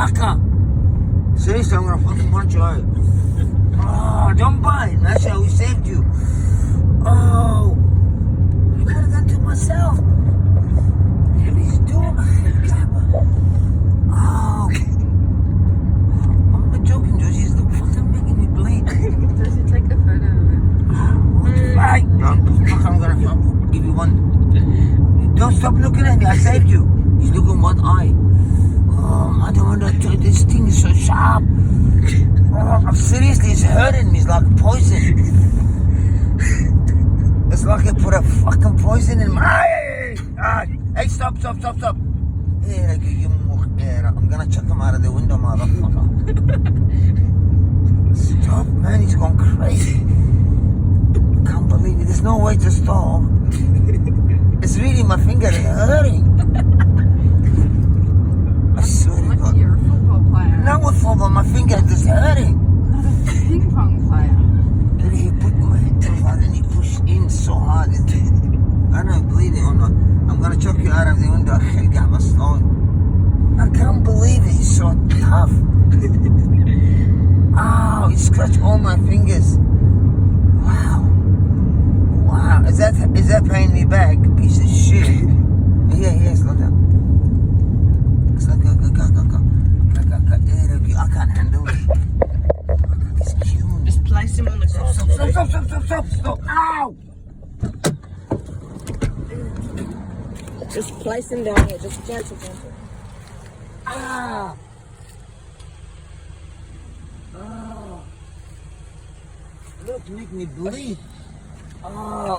fucker. Seriously, I'm gonna fucking punch you out. Oh, don't bite. That's how we saved you. Oh, I could have done to myself. What he's doing? Oh, I'm not joking, Josie. He's fucking making me bleed. Josie, take a photo of it. What the fuck? I'm gonna fuck, give you one. Don't stop looking at me. I saved you. He's looking one eye. Oh, I don't want to. This thing is so sharp. Oh, seriously, it's hurting me. It's like poison. It's like I put a fucking poison in my... Hey, stop. Here, I'm gonna chuck him out of the window, motherfucker. Stop, man. He's gone crazy. I can't believe it. There's no way to stop. It's really my finger is hurting. I swear to God. You're a football player. Not with football, my finger is hurting. Not a ping pong player. And he put my head too hard and he pushed in so hard. I don't believe it or not. I'm gonna chuck you out of the window. I can't believe it. He's so tough. Oh, he scratched all my fingers. Wow. Is that paying me back? Piece of shit. Yeah, slow down. Go. I can't handle it. It's cute. Just place him on the ground. Stop. Ow! Just place him down here. Just gentle. Ah! Oh. Look, make me bleed. Oh.